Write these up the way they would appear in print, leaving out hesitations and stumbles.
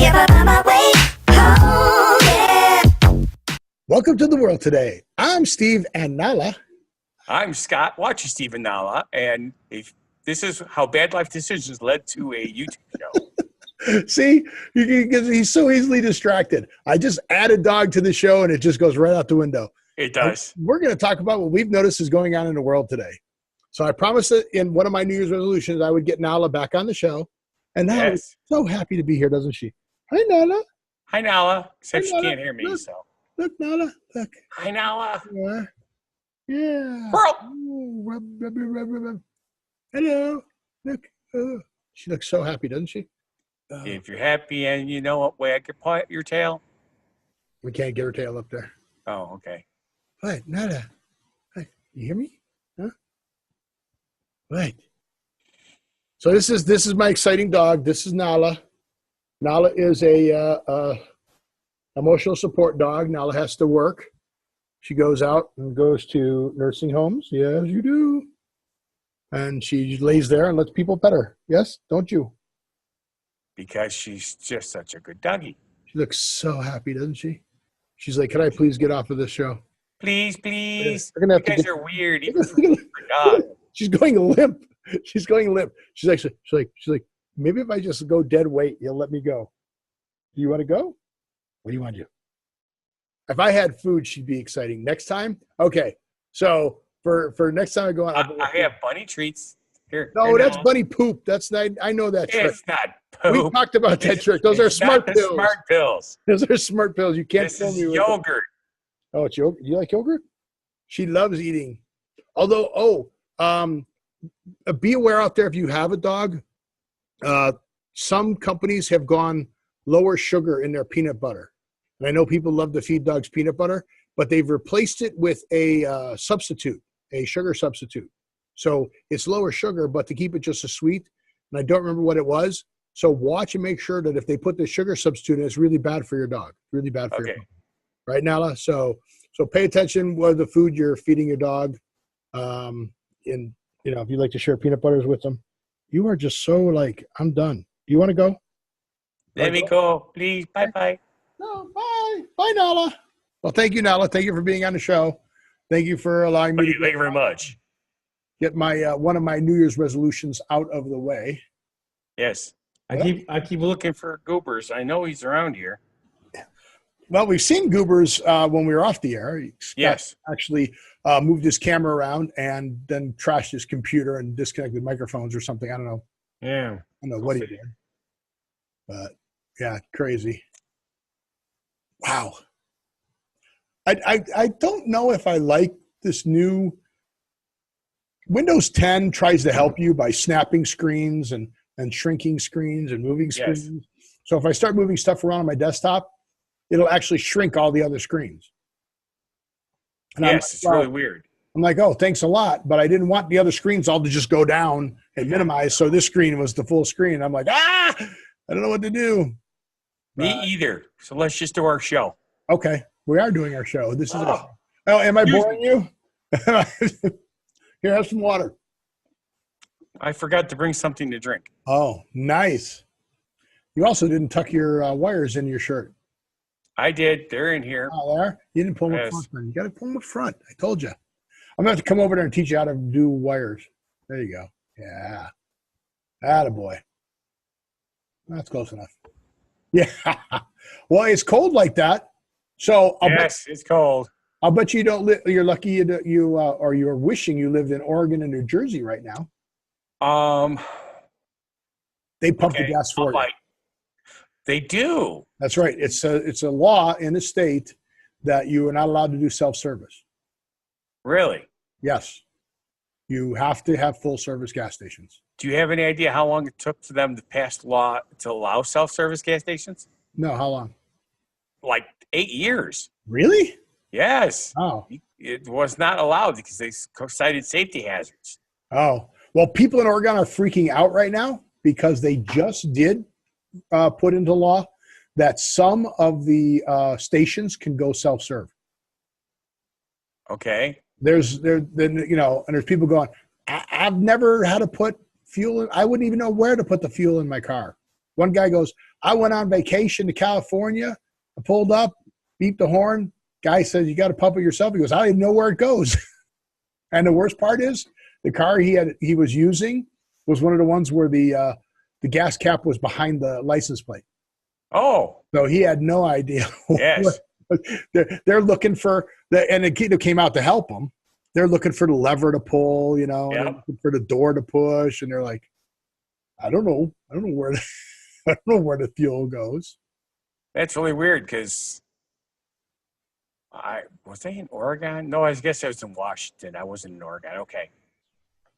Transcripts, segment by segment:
If I find my way home, yeah. Welcome to the world today. I'm Steve and Nala. I'm Scott, watching Stephen Nala, and if this is how bad life decisions led to a YouTube show. See, he's so easily distracted. I just add a dog to the show and it just goes right out the window. It does. And we're going to talk about what we've noticed is going on in the world today. So I promised that in one of my New Year's resolutions, I would get Nala back on the show. And Nala is so happy to be here, doesn't she? Hi, Nala. Hi, Nala. Except Hi, she Nala. can't hear me, Look. so. Look, Nala. Look. Hi, Nala. Yeah. Pearl. Oh, rub. Hello. Look. Oh. She looks so happy, doesn't she? If you're happy and you know what way I could point your tail. We can't get her tail up there. Oh, okay. What? Nala. What? You hear me? Huh? What? So this is my exciting dog. This is Nala. Nala is a emotional support dog. Nala has to work. She goes out and goes to nursing homes. Yes, you do. And she lays there and lets people pet her. Yes, don't you? Because she's just such a good doggy. She looks so happy, doesn't she? She's like, "Can I please get off of this show?" Please, please. We're gonna have You to guys are weird, even for a dog. She's going limp. She's going limp. She's like, maybe if I just go dead weight, you'll let me go. Do you want to go? What do you want to do? If I had food, she'd be exciting. Next time? Okay. So for next time I go on, I have bunny treats. Here. no, here, that's Nala. bunny poop. That's not, I know that trick. It's not poop. We talked about that trick. Those are It's smart not the pills. smart pills. Those are smart pills. You can't This fool is me with it. yogurt. Oh, it's yogurt. Do you like yogurt? She loves eating. Although, be aware out there if you have a dog. Some companies have gone lower sugar in their peanut butter. And I know people love to feed dogs peanut butter, but they've replaced it with a substitute, a sugar substitute. So it's lower sugar, but to keep it just as sweet. And I don't remember what it was. So watch and make sure that if they put the sugar substitute in, it's really bad for your dog. Really bad for your dog. Right, Nala? So pay attention what the food you're feeding your dog. And, if you like to share peanut butters with them. You are just so like, I'm done. Do you want to go? Let me go, please. Bye-bye. No, bye. Bye, Nala. Well, thank you, Nala. Thank you for being on the show. Thank you for allowing me Thank you very much. get my one of my New Year's resolutions out of the way. Yes. Yeah. I keep looking for Goobers. I know he's around here. Well, we've seen Goobers when we were off the air. Scott Yes. actually moved his camera around and then trashed his computer and disconnected microphones or something. I don't know. Yeah. I don't know what he did. But, yeah, crazy. Wow. I don't know if I like this new Windows 10 tries to help you by snapping screens and shrinking screens and moving screens. Yes. So if I start moving stuff around on my desktop, it'll actually shrink all the other screens. And Yes, it's really weird. I'm like, oh, thanks a lot. But I didn't want the other screens all to just go down and minimize. So this screen was the full screen. I'm like, I don't know what to do. Me either. So let's just do our show. Okay. We are doing our show. This is our show. Oh, am I boring you? Here, have some water. I forgot to bring something to drink. Oh, nice. You also didn't tuck your wires in your shirt. I did. They're in here. Oh, there? You didn't pull them up front. You got to pull them up front. I told you. I'm going to have to come over there and teach you how to do wires. There you go. Yeah. Attaboy. That's close enough. Yeah. Well, it's cold like that. So It's cold. I'll bet you don't live. You're lucky or you're wishing you lived in Oregon and New Jersey right now. They pump the gas for you. They do. That's right. It's a law in the state that you are not allowed to do self-service. Really? Yes. You have to have full-service gas stations. Do you have any idea how long it took for them to pass the law to allow self-service gas stations? No, how long? Like 8 years. Really? Yes. Oh. It was not allowed because they cited safety hazards. Oh. Well, people in Oregon are freaking out right now because they just did put into law that some of the stations can go self-serve. Okay. There's people going, I've never had to put fuel in. I wouldn't even know where to put the fuel in my car. One guy goes, I went on vacation to California. I pulled up, beeped the horn. Guy says, you got to pump it yourself. He goes, I don't even know where it goes. And the worst part is the car he was using was one of the ones where the gas cap was behind the license plate. Oh. So he had no idea. Yes. They're looking for and it came out to help them. They're looking for the lever to pull, and they're looking for the door to push. And they're like, I don't know where I don't know where the fuel goes. That's really weird because was I in Oregon? No, I guess I was in Washington. I wasn't in Oregon. Okay.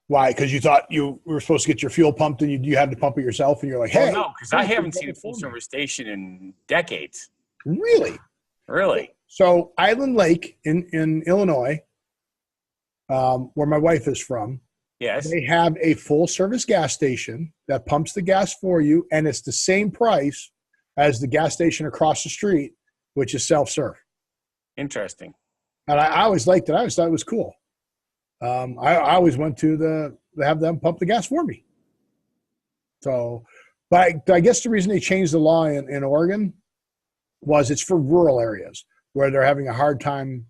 Why? Because you thought you were supposed to get your fuel pumped and you had to pump it yourself, and you're like, hey. Well, no, because I haven't seen a full service station in decades. Really? Really? So Island Lake in Illinois, where my wife is from, yes, they have a full service gas station that pumps the gas for you, and it's the same price as the gas station across the street, which is self-serve. Interesting. And I always liked it. I always thought it was cool. I always went to have them pump the gas for me. So, but I guess the reason they changed the law in Oregon was it's for rural areas where they're having a hard time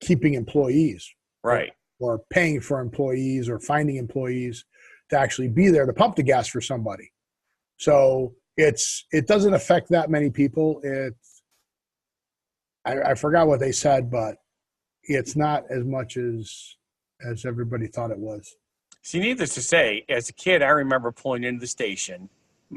keeping employees. Right. Or paying for employees or finding employees to actually be there to pump the gas for somebody. So it doesn't affect that many people. I forgot what they said, but it's not as much as everybody thought it was. See, needless to say, as a kid, I remember pulling into the station.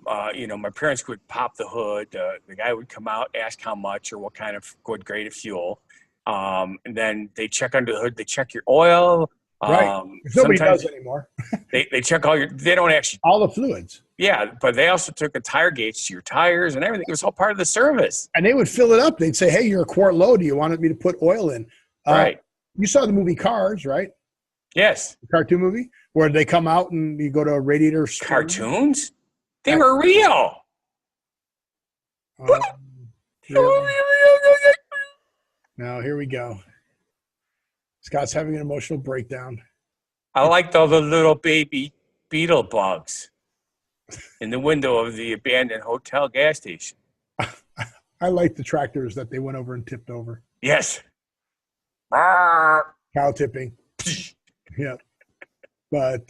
My parents would pop the hood. The guy would come out, ask how much or what kind of good grade of fuel. And then they check under the hood. They check your oil. Right. Nobody does anymore. they check they don't actually. All the fluids. Yeah, but they also took a tire gauge to your tires and everything. It was all part of the service. And they would fill it up. They'd say, hey, you're a quart low. Do you want me to put oil in? Right. You saw the movie Cars, right? Yes. The cartoon movie where they come out and you go to a radiator store. Cartoons? They were real. Now, here we go. Scott's having an emotional breakdown. I liked all the little baby beetle bugs in the window of the abandoned hotel gas station. I like the tractors that they went over and tipped over. Yes. Cow tipping. Yeah. But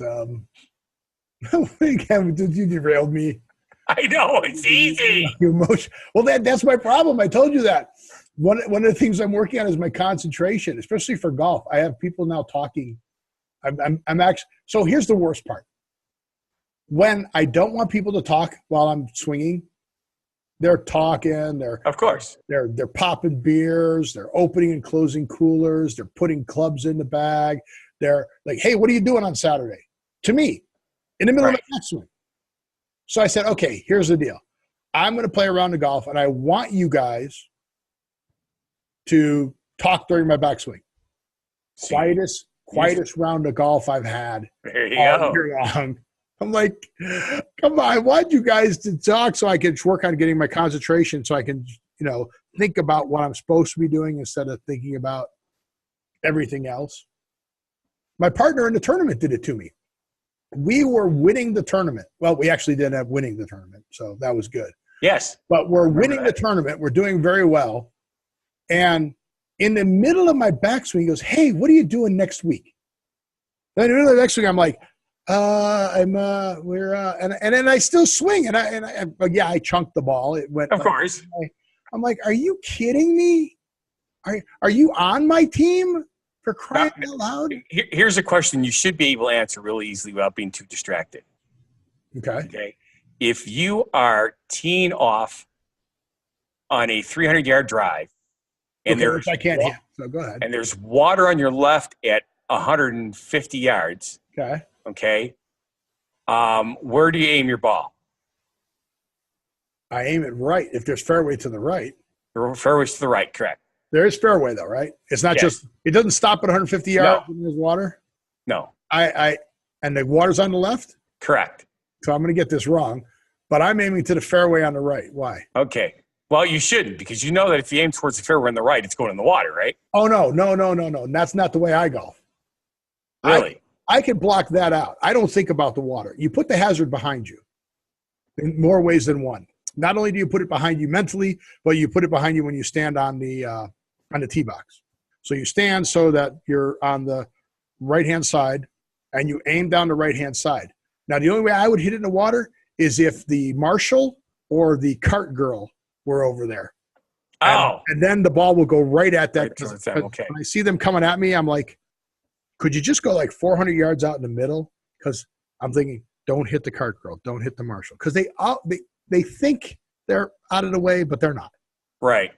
again, you derailed me. I know, it's easy. Well, that's my problem. I told you that. One of the things I'm working on is my concentration, especially for golf. I have people now talking. I'm actually, so here's the worst part. When I don't want people to talk while I'm swinging, they're talking. Of course. They're popping beers. They're opening and closing coolers. They're putting clubs in the bag. They're like, hey, what are you doing on Saturday? To me, in the middle of my backswing. So I said, okay, here's the deal. I'm going to play a round of golf, and I want you guys to talk during my backswing. Quietest round of golf I've had There you all go. year long. I'm like, come on, I want you guys to talk so I can work on getting my concentration so I can, think about what I'm supposed to be doing instead of thinking about everything else. My partner in the tournament did it to me. We were winning the tournament. Well, we actually did end up winning the tournament, so that was good. Yes. But we're winning the tournament. We're doing very well. And in the middle of my backswing, he goes, hey, what are you doing next week? Then in the middle of the next week, I'm like, and then I still swing. And I chunked the ball. It went. Of course. I'm like, are you kidding me? Are you on my team? For crying out loud. Here's a question you should be able to answer really easily without being too distracted. Okay. If you are teeing off on a 300-yard drive, and which I can't hit, so go ahead. And there's water on your left at 150 yards. Okay. Where do you aim your ball? I aim it right. If there's fairway to the right. Fairway's to the right, correct. There is fairway though, right? It's not just, it doesn't stop at 150 yards when there's water. No. And the water's on the left? Correct. So I'm going to get this wrong, but I'm aiming to the fairway on the right. Why? Okay. Well, you shouldn't, because you know that if you aim towards the fairway on the right, it's going in the water, right? Oh, no. That's not the way I golf. Really? I can block that out. I don't think about the water. You put the hazard behind you. in more ways than one. Not only do you put it behind you mentally, but you put it behind you when you stand on the tee box. So you stand so that you're on the right-hand side, and you aim down the right-hand side. Now, the only way I would hit it in the water is if the marshal or the cart girl were over there. Oh, And then the ball will go right at that. Right towards them, okay. When I see them coming at me, I'm like, could you just go like 400 yards out in the middle? Because I'm thinking, don't hit the cart girl, don't hit the marshal. Because they think they're out of the way, but they're not. right.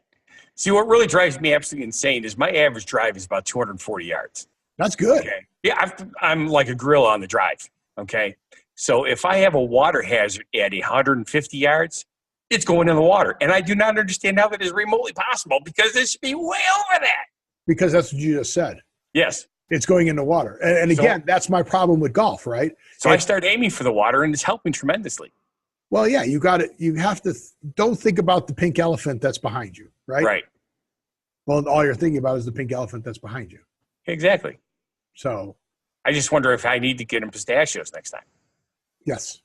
See, what really drives me absolutely insane is my average drive is about 240 yards. That's good. Okay. Yeah, I'm like a gorilla on the drive. Okay. So if I have a water hazard at 150 yards, it's going in the water. And I do not understand how that is remotely possible because it should be way over that. Because that's what you just said. Yes. It's going in the water. And again, that's my problem with golf, right? So I start aiming for the water, and it's helping tremendously. Well, yeah, you got it. You have to don't think about the pink elephant that's behind you, right? Right. Well, all you're thinking about is the pink elephant that's behind you. Exactly. So, I just wonder if I need to get him pistachios next time. yes.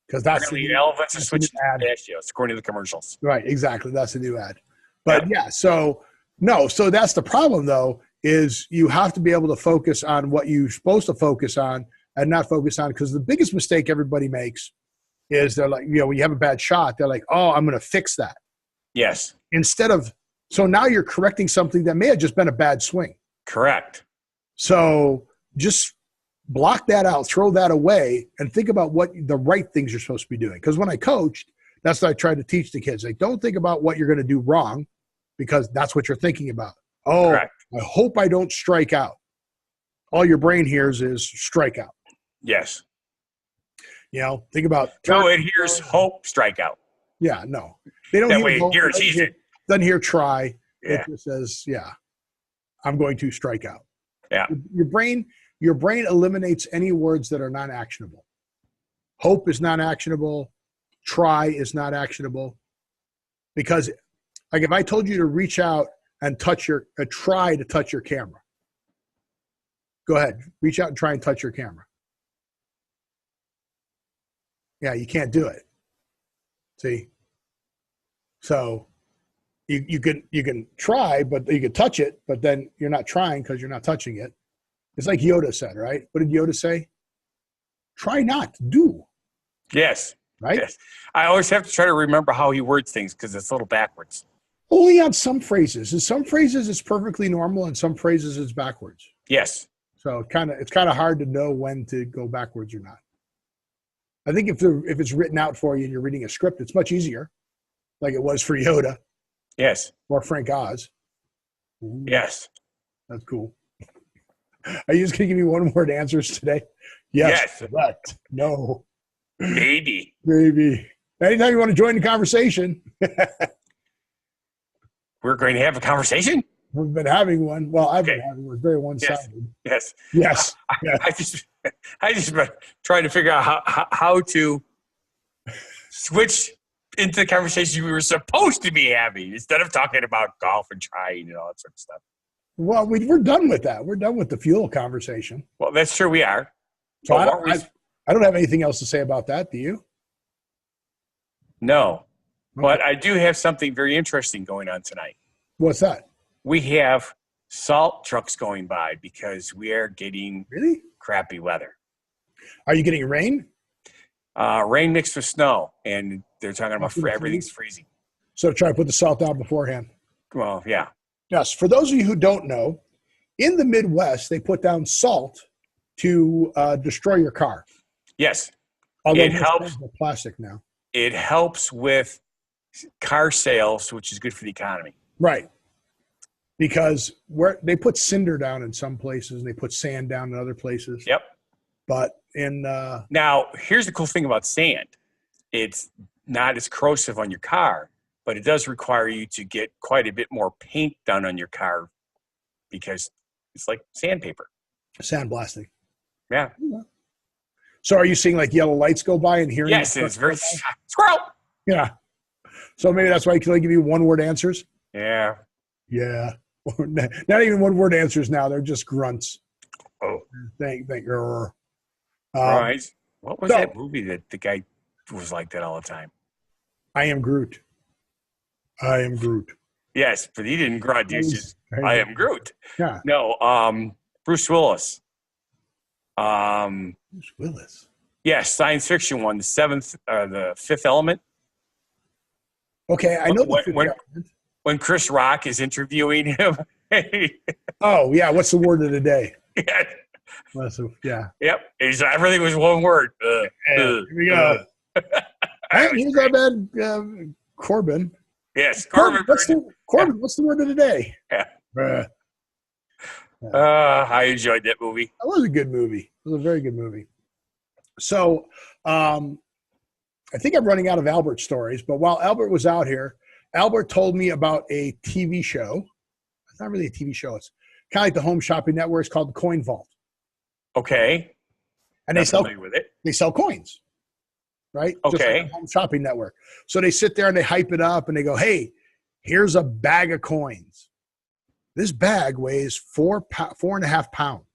Because that's Apparently, elephants are that's the switching new ad. to pistachios, according to the commercials. Right, exactly. That's a new ad. But yeah, so that's the problem though, is you have to be able to focus on what you're supposed to focus on and not focus on, because the biggest mistake everybody makes is they're like, when you have a bad shot, they're like, oh, I'm going to fix that. Yes. Instead of, so now you're correcting something that may have just been a bad swing. Correct. So just block that out, throw that away, and think about what the right things you're supposed to be doing. Because when I coached, that's what I tried to teach the kids. Like, don't think about what you're going to do wrong, because that's what you're thinking about. Oh, Correct. I hope I don't strike out. All your brain hears is strike out. Yes. Think about. No, it hears hope strikeout. Yeah, no. They don't That hear way it hope, guarantees it. Doesn't hear try. Yeah. It just says, I'm going to strike out. Yeah. Your brain eliminates any words that are non-actionable. Hope is non-actionable. Try is not actionable. Because, like, if I told you to reach out and try to touch your camera, go ahead, reach out and try and touch your camera. Yeah, you can't do it. See? So you can try, but you can touch it, but then you're not trying because you're not touching it. It's like Yoda said, right? What did Yoda say? Try not, do. Yes. Right? Yes. I always have to try to remember how he words things because it's a little backwards. Only on some phrases. In some phrases, it's perfectly normal, and some phrases, it's backwards. Yes. So it's kind of hard to know when to go backwards or not. I think if it's written out for you and you're reading a script, it's much easier, like it was for Yoda Yes. or Frank Oz. Ooh, Yes. that's cool. Are you just going to give me one-word answers today? Yes. Yes. Correct. No. Maybe. Maybe. Anytime you want to join the conversation, We're going to have a conversation? we've been having one. Well, I've been Okay. having one. It's very one-sided. Yes. Yes. I just been trying to figure out how to switch into the conversation we were supposed to be having instead of talking about golf and trying and all that sort of stuff. Well, we're done with that. We're done with the fuel conversation. Well, that's true. We are. So But I what we- don't have anything else to say about that. Do you? no. Okay. But I do have something very interesting going on tonight. What's that? We have salt trucks going by because we are getting Really? crappy weather. Are you getting rain? Rain mixed with snow, and they're talking about Freezing? everything's freezing. So try to put the salt down beforehand. Well, yeah. Yes. For those of you who don't know, in the Midwest, they put down salt to destroy your car. Yes. Although It most helps. cars are plastic now. It helps with car sales, which is good for the economy. Right. Because they put cinder down in some places and they put sand down in other places. Yep. But in Now, here's the cool thing about sand. It's not as corrosive on your car, but it does require you to get quite a bit more paint done on your car because it's like sandpaper. sandblasting. Yeah. So are you seeing like yellow lights go by and hearing? Yes, it's very squirrel. Yeah. So maybe that's why can I give you one word answers? Yeah. Yeah. Not even one word answers now. They're just grunts. Oh. Thank you. Right. What was so- that movie that the guy was like that all the time. I am Groot. I am Groot. Yes, but he didn't grunt. He was just, I am Groot. Yeah. No, Bruce Willis. Bruce Willis. Yes, science fiction one, the Fifth Element. Okay, I know the Fifth when, Element. when Chris Rock is interviewing him. Oh, yeah. What's the word of the day? Yeah. Yep. Everything was one word. Here we go. And here's our man, Corbin. Yes, Corbin. What's the word of the day? Yeah. I enjoyed that movie. That was a good movie. It was a very good movie. So I think I'm running out of Albert stories, but while Albert was out here, Albert told me about a TV show. It's not really a TV show. It's kind of like the Home Shopping Network. It's called the Coin Vault. Okay. And they sell coins, right? Okay. Just like the Home Shopping Network. So they sit there and they hype it up and they go, hey, here's a bag of coins. This bag weighs 4.5 pounds.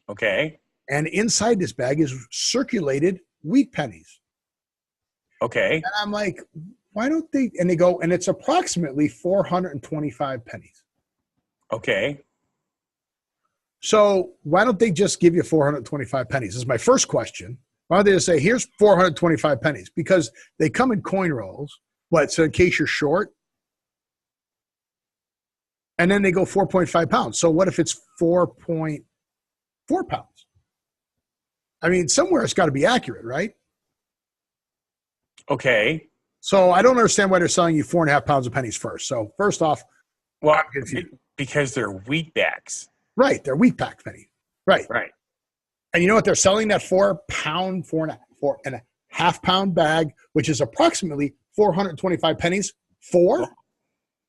Okay. And inside this bag is circulated wheat pennies. Okay. And I'm like, why don't they? And they go, and it's approximately 425 pennies. Okay. So why don't they just give you 425 pennies? This is my first question. Why don't they just say, here's 425 pennies? Because they come in coin rolls. What? So in case you're short. And then they go 4.5 pounds. So what if it's 4.4 pounds? I mean, somewhere it's got to be accurate, right? Okay. So I don't understand why they're selling you 4.5 pounds of pennies first. So first off, well, because they're wheat bags. Right. They're wheat pack penny. Right. Right. And you know what? They're selling that 4 and a half pound bag, which is approximately 425 pennies for?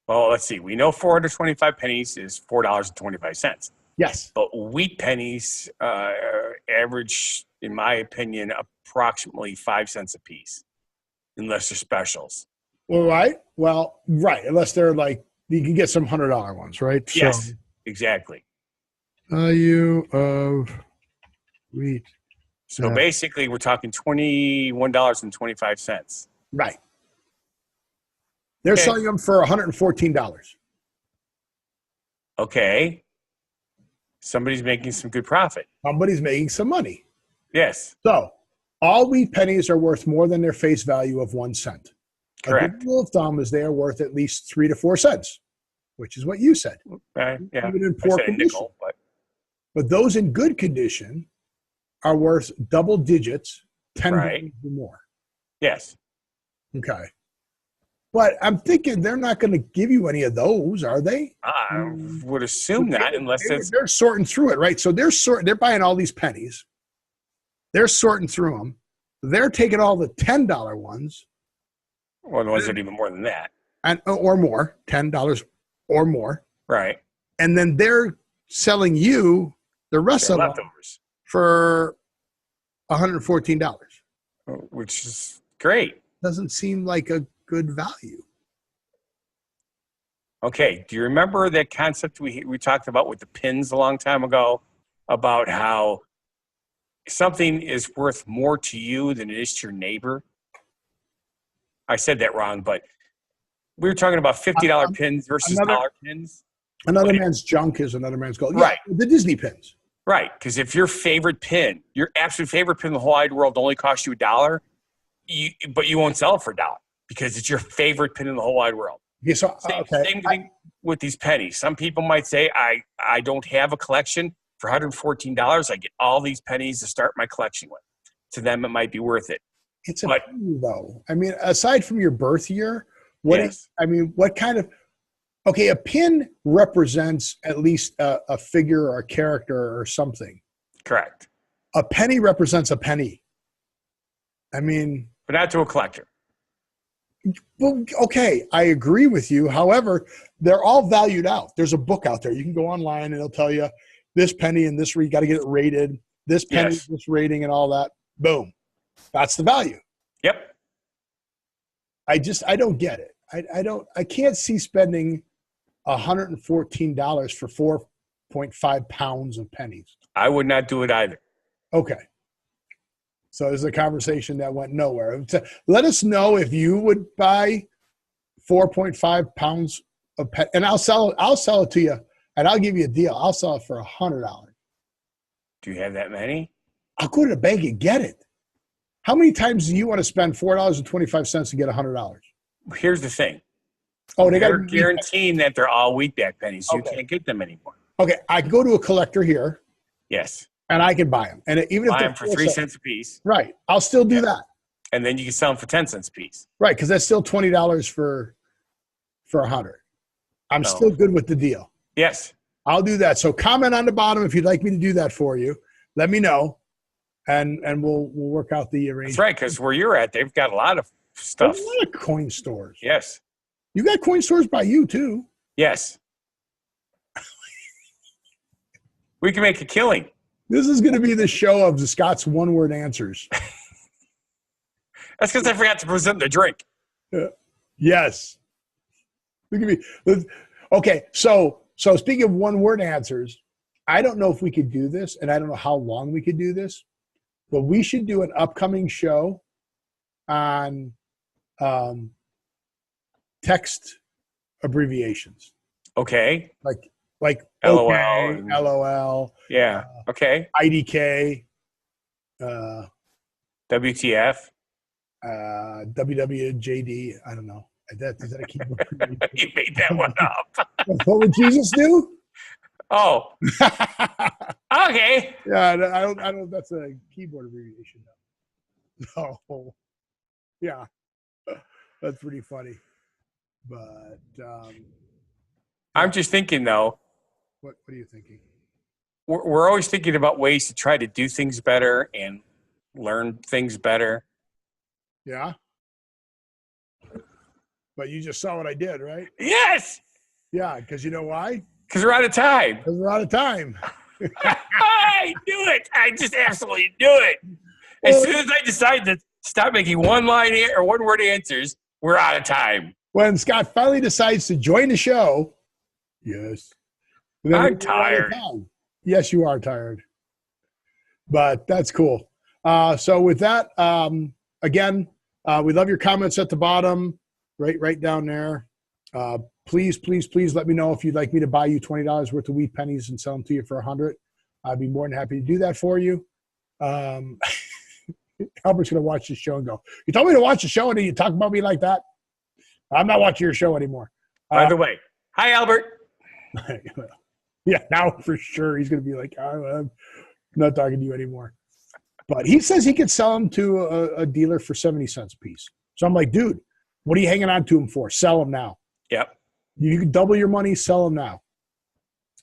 Well, let's see. We know 425 pennies is $4.25. Yes. But wheat pennies average, in my opinion, approximately 5 cents a piece, unless they're specials. Well, right. Well, right. Unless they're like, you can get some $100 ones, right? Yes, exactly. Value of wheat. So basically, we're talking $21.25. Right. They're selling them for $114. Okay. Somebody's making some good profit. Somebody's making some money. Yes. So all wheat pennies are worth more than their face value of 1 cent. Correct. A good rule of thumb is they are worth at least 3 to 4 cents, which is what you said. Yeah. Even in I poor said a condition. nickel, But those in good condition are worth double digits, 10 Right. dollars or more. yes. Okay. But I'm thinking they're not going to give you any of those, are they? I would assume not, unless They're sorting through it, right? So they're buying all these pennies. They're sorting through them. They're taking all the $10 ones. or the ones that are even more than that. Or more, $10 or more. Right. And then they're selling you the rest of them Leftovers, for $114. which is great. Doesn't seem like a good value. Okay. Do you remember that concept we talked about with the pins a long time ago about how something is worth more to you than it is to your neighbor? I said that wrong, but we were talking about $50 pins versus dollar pins. Another man's junk is another man's gold. Right. Yeah, the Disney pins. Right. Because if your favorite pin, your absolute favorite pin in the whole wide world only costs you $1, but you won't sell it for $1 because it's your favorite pin in the whole wide world. Yeah, so, Same thing with these pennies. Some people might say, I don't have a collection. For $114, I get all these pennies to start my collection with. To them, it might be worth it. It's a penny, though. I mean, aside from your birth year, what kind of – okay, a pin represents at least a figure or a character or something. Correct. A penny represents a penny. I mean – but not to a collector. Well, okay, I agree with you. However, they're all valued out. There's a book out there. You can go online and it'll tell you this penny and this, you got to get it rated. This penny, this rating and all that. Boom. That's the value. Yep. I don't get it. I can't see spending $114 for 4.5 pounds of pennies. I would not do it either. Okay. So there's a conversation that went nowhere. Let us know if you would buy 4.5 pounds of pet, and I'll sell it to you, and I'll give you a deal. I'll sell it for $100. Do you have that many? I'll go to the bank and get it. How many times do you want to spend $4.25 to get $100? Here's the thing. Oh, they got They're guaranteeing that they're all wheatback pennies. You Okay. can't get them anymore. Okay, I can go to a collector here, Yes. and I can buy them. And even if Buy they're them for 3 cents a piece, right, I'll still do that. and then you can sell them for 10 cents a piece. Right, because that's still $20 for $100. I'm So- still good with the deal. Yes. I'll do that. So comment on the bottom if you'd like me to do that for you. Let me know, and we'll work out the arrangement. That's right, because where you're at, they've got a lot of stuff. There's a lot of coin stores. Yes. You got coin stores by you too. Yes. We can make a killing. This is going to be the show of the Scott's one-word answers. That's because I forgot to present the drink. Yes. Look at me. Okay, so speaking of one-word answers, I don't know if we could do this, and I don't know how long we could do this, but we should do an upcoming show on text abbreviations, Okay. like LOL okay, and- LOL, Yeah. Okay. IDK, WTF. WWJD. I don't know. Is that a keyboard? You made that one up. What would Jesus do? Oh, okay. Yeah, I don't. That's a keyboard abbreviation. No. Yeah, that's pretty funny. But I'm just thinking, though, what are you thinking? we're always thinking about ways to try to do things better and learn things better. Yeah. But you just saw what I did, right? Yes, Yeah, because you know why? because we're out of time. Because we're out of time. I knew it. I just absolutely knew it. As soon as I decide to stop making one-line or one-word answers, we're out of time. When Scott finally decides to join the show, yes. then I'm we're out of tired. time. Yes, you are tired. But that's cool. So with that, again, we love your comments at the bottom, right down there. Please let me know if you'd like me to buy you $20 worth of wheat pennies and sell them to you for $100. I'd be more than happy to do that for you. Albert's going to watch the show and go, you told me to watch the show and then you talk about me like that? I'm not watching your show anymore. By the way, hi, Albert. Yeah, now for sure he's going to be like, I'm not talking to you anymore. But he says he could sell them to a dealer for 70 cents a piece. So I'm like, dude, what are you hanging on to them for? Sell them now. Yep. You can double your money, sell them now.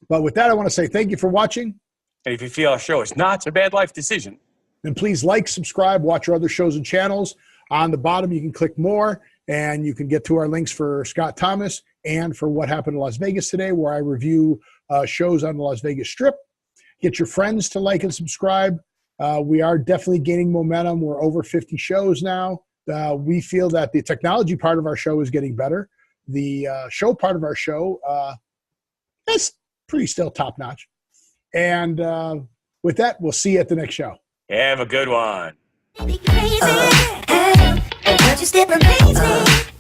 But with that, I want to say thank you for watching. And if you feel our show is not a bad life decision, And please like, subscribe, watch our other shows and channels. On the bottom, you can click more, and you can get to our links for Scott Thomas and for What Happened in Las Vegas Today, where I review shows on the Las Vegas Strip. Get your friends to like and subscribe. We are definitely gaining momentum. We're over 50 shows now. We feel that the technology part of our show is getting better. The show part of our show is pretty still top-notch. And with that, we'll see you at the next show. have a good one. Crazy. And watch you step amaze me.